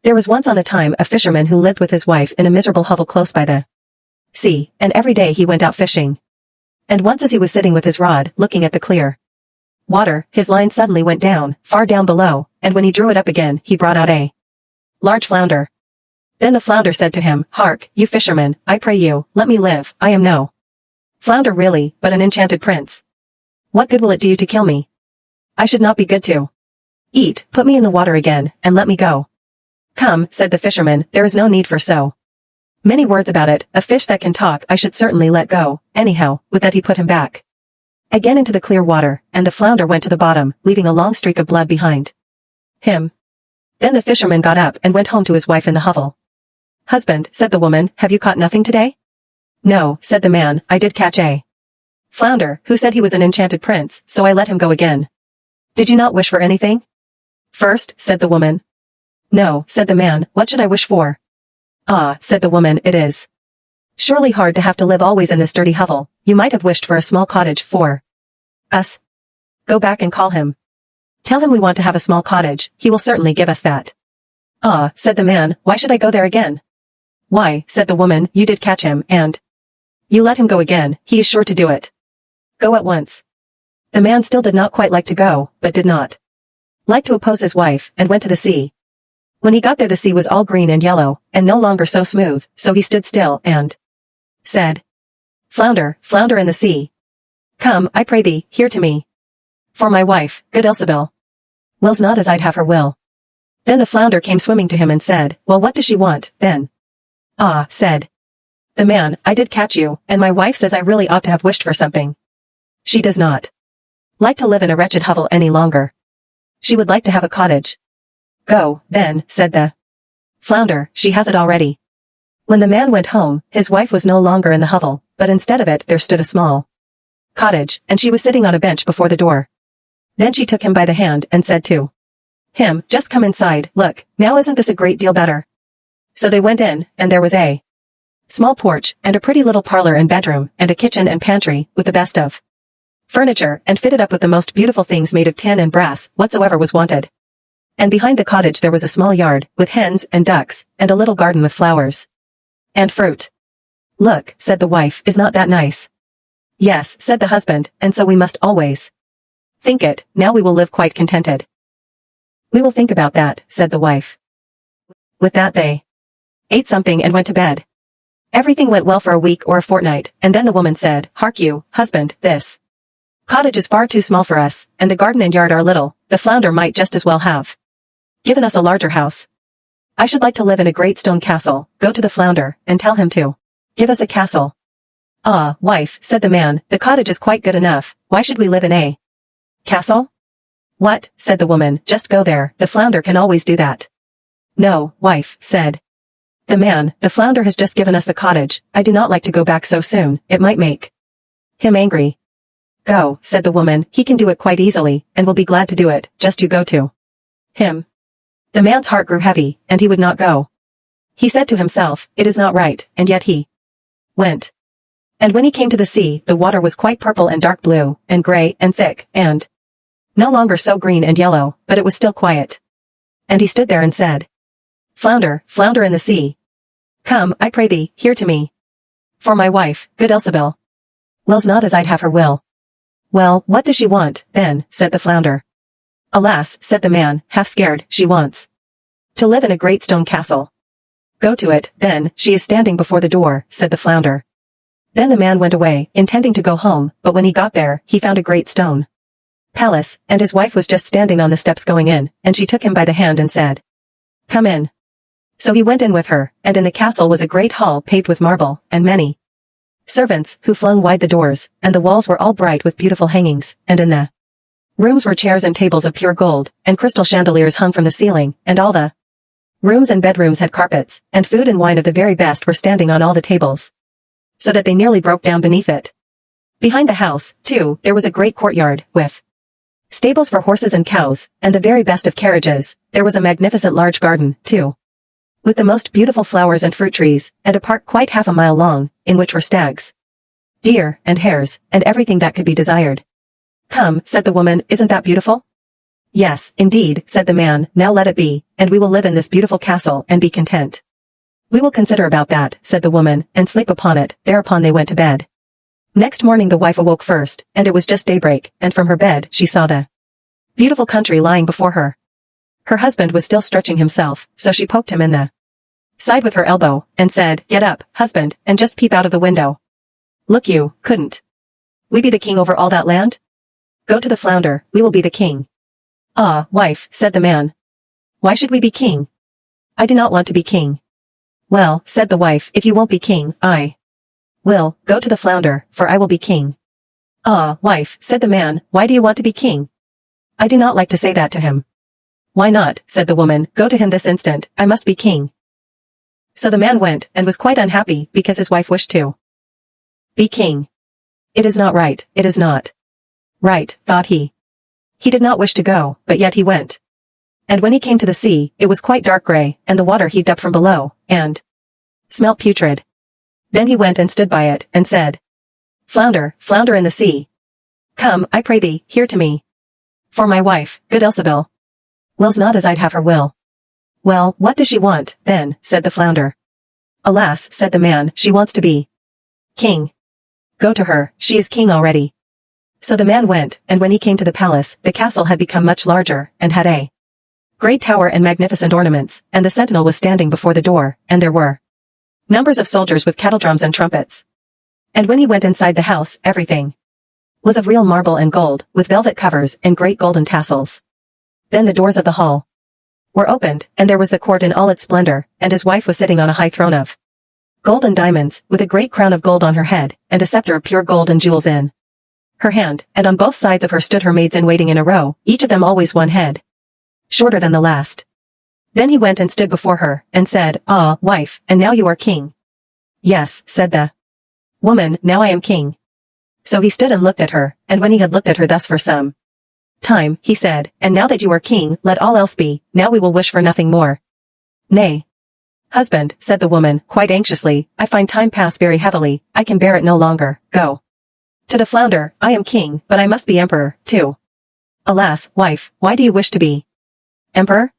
There was once on a time a fisherman who lived with his wife in a miserable hovel close by the sea, and every day he went out fishing. And once as he was sitting with his rod, looking at the clear water, his line suddenly went down, far down below, and when he drew it up again, he brought out a large flounder. Then the flounder said to him, "Hark, you fisherman, I pray you, let me live, I am no flounder really, but an enchanted prince. What good will it do you to kill me? I should not be good to eat, put me in the water again, and let me go." "Come," said the fisherman, "there is no need for so many words about it, a fish that can talk I should certainly let go." Anyhow, with that he put him back again into the clear water, and the flounder went to the bottom, leaving a long streak of blood behind him. Then the fisherman got up and went home to his wife in the hovel. "Husband," said the woman, "have you caught nothing today?" "No," said the man, "I did catch a flounder, who said he was an enchanted prince, so I let him go again." "Did you not wish for anything first?" said the woman. "No," said the man, "what should I wish for?" "Ah," said the woman, "it is surely hard to have to live always in this dirty hovel. You might have wished for a small cottage for us. Go back and call him. Tell him we want to have a small cottage, he will certainly give us that." "Ah," said the man, "why should I go there again?" "Why," said the woman, "you did catch him, and you let him go again, he is sure to do it. Go at once." The man still did not quite like to go, but did not like to oppose his wife, and went to the sea. When he got there the sea was all green and yellow, and no longer so smooth, so he stood still, and said, "Flounder, flounder in the sea. Come, I pray thee, here to me. For my wife, good Ilsebil. Wills not as I'd have her will." Then the flounder came swimming to him and said, "Well, what does she want, then?" "Ah," said the man, "I did catch you, and my wife says I really ought to have wished for something. She does not like to live in a wretched hovel any longer. She would like to have a cottage." "Go, then," said the flounder, "she has it already." When the man went home, his wife was no longer in the hovel, but instead of it there stood a small cottage, and she was sitting on a bench before the door. Then she took him by the hand and said to him, "Just come inside, look, now isn't this a great deal better?" So they went in, and there was a small porch, and a pretty little parlor and bedroom, and a kitchen and pantry, with the best of furniture, and fitted up with the most beautiful things made of tin and brass, whatsoever was wanted. And behind the cottage there was a small yard, with hens and ducks, and a little garden with flowers and fruit. "Look," said the wife, "is not that nice?" "Yes," said the husband, "and so we must always think it, now we will live quite contented." "We will think about that," said the wife. With that they ate something and went to bed. Everything went well for a week or a fortnight, and then the woman said, "Hark you, husband, this cottage is far too small for us, and the garden and yard are little. The flounder might just as well have given us a larger house. I should like to live in a great stone castle. Go to the flounder, and tell him to give us a castle." "Ah, wife," said the man, "the cottage is quite good enough. Why should we live in a castle?" "What?" said the woman, "just go there, the flounder can always do that." "No, wife," said the man, "the flounder has just given us the cottage. I do not like to go back so soon, it might make him angry." "Go," said the woman, "he can do it quite easily, and will be glad to do it, just you go to him." The man's heart grew heavy, and he would not go. He said to himself, "It is not right," and yet he went. And when he came to the sea, the water was quite purple and dark blue, and gray, and thick, and no longer so green and yellow, but it was still quiet. And he stood there and said, "Flounder, flounder in the sea. Come, I pray thee, here to me. For my wife, good Ilsebil. Wills not as I'd have her will." "Well, what does she want, then?" said the flounder. "Alas," said the man, half scared, "she wants to live in a great stone castle." "Go to it, then, she is standing before the door," said the flounder. Then the man went away, intending to go home, but when he got there, he found a great stone palace, and his wife was just standing on the steps going in, and she took him by the hand and said, "Come in." So he went in with her, and in the castle was a great hall paved with marble, and many servants, who flung wide the doors, and the walls were all bright with beautiful hangings, and in the rooms were chairs and tables of pure gold, and crystal chandeliers hung from the ceiling, and all the rooms and bedrooms had carpets, and food and wine of the very best were standing on all the tables, so that they nearly broke down beneath it. Behind the house, too, there was a great courtyard, with stables for horses and cows, and the very best of carriages. There was a magnificent large garden, too, with the most beautiful flowers and fruit trees, and a park quite half a mile long, in which were stags, deer, and hares, and everything that could be desired. "Come," said the woman, "isn't that beautiful?" Yes, indeed, said the man, now let it be, and we will live in this beautiful castle and be content. We will consider about that, said the woman, and sleep upon it. Thereupon they went to bed. Next morning the wife awoke first, and it was just daybreak, and from her bed she saw the beautiful country lying before her. Her husband was still stretching himself, so she poked him in the side with her elbow, and said, Get up, husband, and just peep out of the window. Look you, couldn't we be the king over all that land? Go to the flounder, we will be the king. Ah, wife, said the man. Why should we be king? I do not want to be king. Well, said the wife, if you won't be king, I will go to the flounder, for I will be king. Ah, wife, said the man, why do you want to be king? I do not like to say that to him. Why not, said the woman, go to him this instant, I must be king. So the man went, and was quite unhappy, because his wife wished to be king. It is not right, it is not right, thought he. He did not wish to go, but yet he went. And when he came to the sea, it was quite dark gray, and the water heaved up from below, and smelt putrid. Then he went and stood by it, and said, Flounder, flounder in the sea. Come, I pray thee, here to me. For my wife, good Ilsebil, wills not as I'd have her will. Well, what does she want, then, said the flounder. Alas, said the man, she wants to be king. Go to her, she is king already. So the man went, and when he came to the palace, the castle had become much larger, and had a great tower and magnificent ornaments, and the sentinel was standing before the door, and there were numbers of soldiers with kettledrums and trumpets. And when he went inside the house, everything was of real marble and gold, with velvet covers and great golden tassels. Then the doors of the hall were opened, and there was the court in all its splendor, and his wife was sitting on a high throne of gold and diamonds, with a great crown of gold on her head, and a scepter of pure gold and jewels in her hand, and on both sides of her stood her maids-in-waiting in a row, each of them always one head shorter than the last. Then he went and stood before her, and said, Ah, wife, and now you are king. Yes, said the woman, now I am king. So he stood and looked at her, and when he had looked at her thus for some time, he said, And now that you are king, let all else be, now we will wish for nothing more. Nay, husband, said the woman, quite anxiously, I find time pass very heavily, I can bear it no longer, go to the flounder, I am king, but I must be emperor, too. Alas, wife, why do you wish to be emperor?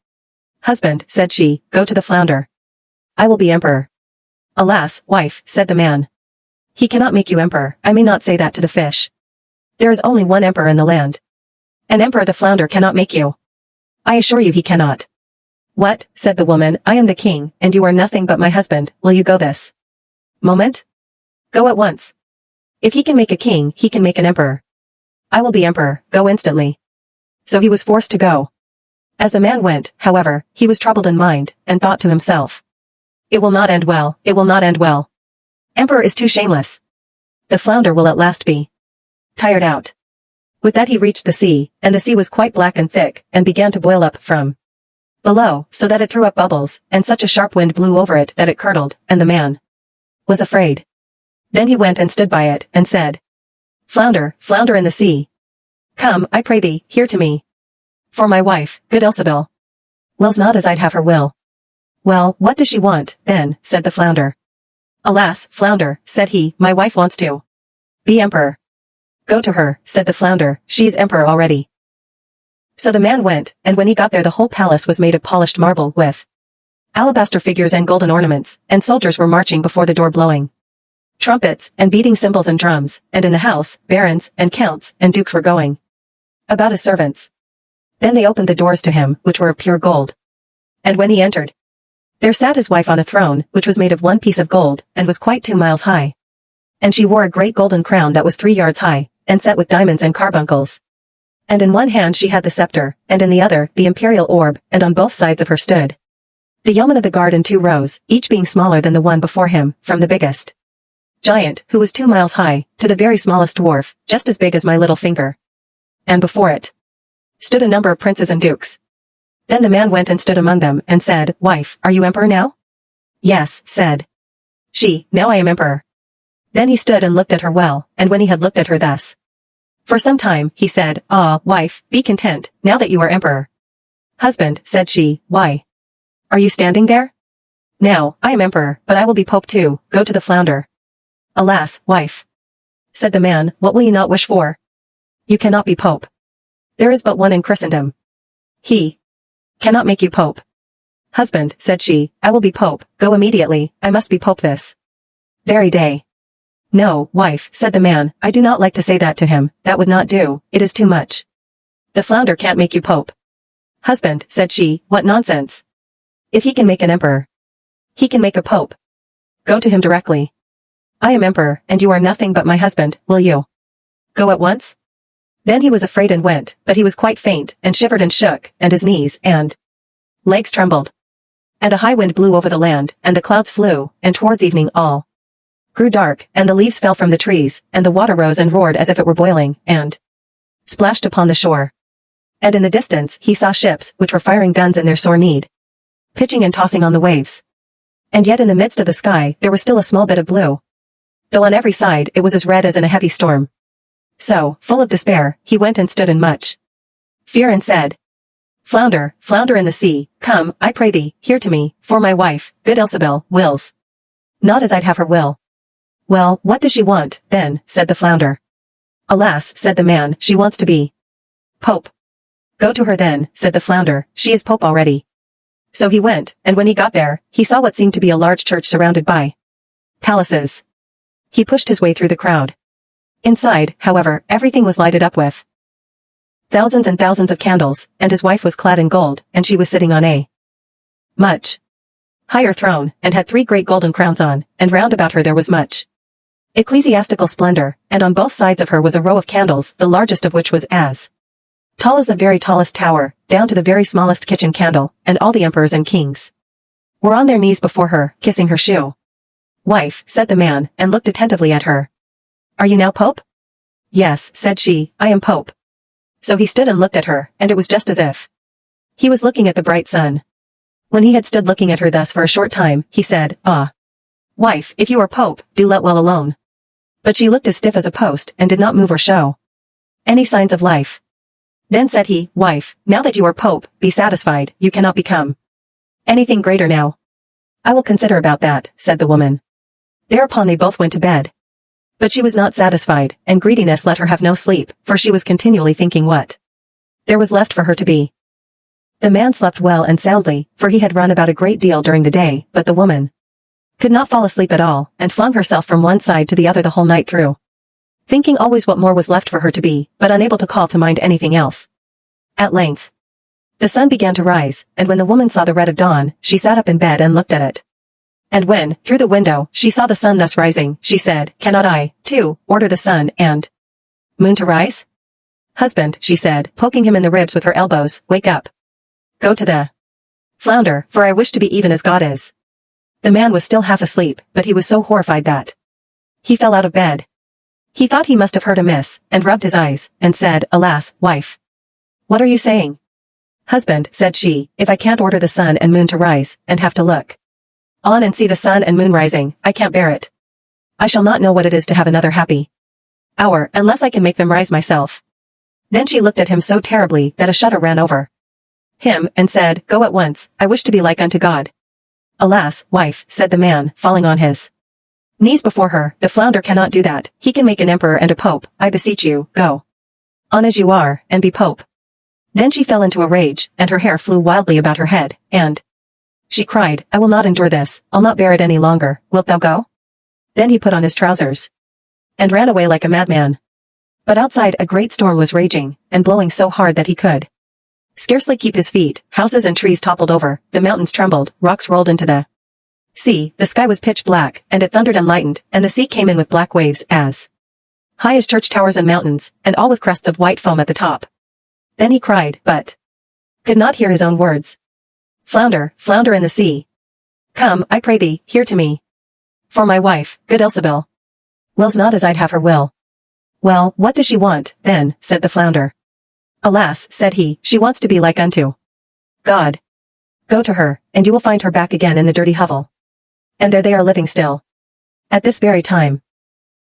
Husband, said she, go to the flounder. I will be emperor. Alas, wife, said the man. He cannot make you emperor, I may not say that to the fish. There is only one emperor in the land. An emperor the flounder cannot make you. I assure you he cannot. What, said the woman, I am the king, and you are nothing but my husband, will you go this moment? Go at once. If he can make a king, he can make an emperor. I will be emperor, go instantly. So he was forced to go. As the man went, however, he was troubled in mind, and thought to himself, It will not end well, it will not end well. Emperor is too shameless. The flounder will at last be tired out. With that he reached the sea, and the sea was quite black and thick, and began to boil up from below, so that it threw up bubbles, and such a sharp wind blew over it that it curdled, and the man was afraid. Then he went and stood by it, and said, Flounder, flounder in the sea. Come, I pray thee, here to me. For my wife, good Ilsebil, wills not as I'd have her will. Well, what does she want, then, said the flounder. Alas, flounder, said he, my wife wants to be emperor. Go to her, said the flounder, she is emperor already. So the man went, and when he got there the whole palace was made of polished marble, with alabaster figures and golden ornaments, and soldiers were marching before the door blowing trumpets, and beating cymbals and drums, and in the house, barons, and counts, and dukes were going about as servants. Then they opened the doors to him, which were of pure gold. And when he entered, there sat his wife on a throne, which was made of one piece of gold, and was quite 2 miles high. And she wore a great golden crown that was 3 yards high, and set with diamonds and carbuncles. And in one hand she had the scepter, and in the other, the imperial orb, and on both sides of her stood the yeomen of the guard in 2 rows, each being smaller than the one before him, from the biggest giant, who was 2 miles high, to the very smallest dwarf, just as big as my little finger. And before it stood a number of princes and dukes. Then the man went and stood among them, and said, Wife, are you emperor now? Yes, said she, now I am emperor. Then he stood and looked at her well, and when he had looked at her thus for some time, he said, Ah, wife, be content, now that you are emperor. Husband, said she, why are you standing there? Now, I am emperor, but I will be pope too, go to the flounder. Alas, wife, said the man, what will you not wish for? You cannot be pope. There is but one in Christendom. He cannot make you pope. Husband, said she, I will be pope, go immediately, I must be pope this very day. No, wife, said the man, I do not like to say that to him, that would not do, it is too much. The flounder can't make you pope. Husband, said she, what nonsense. If he can make an emperor, he can make a pope. Go to him directly. I am emperor, and you are nothing but my husband, will you go at once? Then he was afraid and went, but he was quite faint, and shivered and shook, and his knees and legs trembled. And a high wind blew over the land, and the clouds flew, and towards evening all grew dark, and the leaves fell from the trees, and the water rose and roared as if it were boiling, and splashed upon the shore. And in the distance he saw ships, which were firing guns in their sore need, pitching and tossing on the waves. And yet in the midst of the sky there was still a small bit of blue, though on every side it was as red as in a heavy storm. So, full of despair, he went and stood in much fear and said, Flounder, flounder in the sea, come, I pray thee, here to me, for my wife, good Ilsebel, wills not as I'd have her will. Well, what does she want, then, said the flounder. Alas, said the man, she wants to be pope. Go to her then, said the flounder, she is pope already. So he went, and when he got there, he saw what seemed to be a large church surrounded by palaces. He pushed his way through the crowd. Inside, however, everything was lighted up with thousands and thousands of candles, and his wife was clad in gold, and she was sitting on a much higher throne, and had 3 great golden crowns on, and round about her there was much ecclesiastical splendor, and on both sides of her was a row of candles, the largest of which was as tall as the very tallest tower, down to the very smallest kitchen candle, and all the emperors and kings were on their knees before her, kissing her shoe. Wife, said the man, and looked attentively at her. Are you now pope? Yes, said she, I am pope. So he stood and looked at her, and it was just as if he was looking at the bright sun. When he had stood looking at her thus for a short time, he said, Ah, wife, if you are pope, do let well alone. But she looked as stiff as a post, and did not move or show any signs of life. Then said he, Wife, now that you are pope, be satisfied, you cannot become anything greater now. I will consider about that, said the woman. Thereupon they both went to bed. But she was not satisfied, and greediness let her have no sleep, for she was continually thinking what there was left for her to be. The man slept well and soundly, for he had run about a great deal during the day, but the woman could not fall asleep at all, and flung herself from one side to the other the whole night through, thinking always what more was left for her to be, but unable to call to mind anything else. At length, the sun began to rise, and when the woman saw the red of dawn, she sat up in bed and looked at it. And when, through the window, she saw the sun thus rising, she said, Cannot I, too, order the sun and moon to rise? Husband, she said, poking him in the ribs with her elbows, wake up. Go to the flounder, for I wish to be even as God is. The man was still half asleep, but he was so horrified that he fell out of bed. He thought he must have heard amiss, and rubbed his eyes, and said, Alas, wife, what are you saying? Husband, said she, if I can't order the sun and moon to rise, and have to look on and see the sun and moon rising, I can't bear it. I shall not know what it is to have another happy hour, unless I can make them rise myself. Then she looked at him so terribly that a shudder ran over him, and said, Go at once, I wish to be like unto God. Alas, wife, said the man, falling on his knees before her, the flounder cannot do that, he can make an emperor and a pope, I beseech you, go on as you are, and be pope. Then she fell into a rage, and her hair flew wildly about her head, and she cried, I will not endure this, I'll not bear it any longer, wilt thou go? Then he put on his trousers and ran away like a madman. But outside a great storm was raging, and blowing so hard that he could scarcely keep his feet, houses and trees toppled over, the mountains trembled, rocks rolled into the sea, the sky was pitch black, and it thundered and lightened, and the sea came in with black waves as high as church towers and mountains, and all with crests of white foam at the top. Then he cried, but could not hear his own words. Flounder, flounder in the sea. Come, I pray thee, here to me. For my wife, good Ilsebel, wills not as I'd have her will. Well, what does she want, then, said the flounder. Alas, said he, she wants to be like unto God. Go to her, and you will find her back again in the dirty hovel. And there they are living still. At this very time.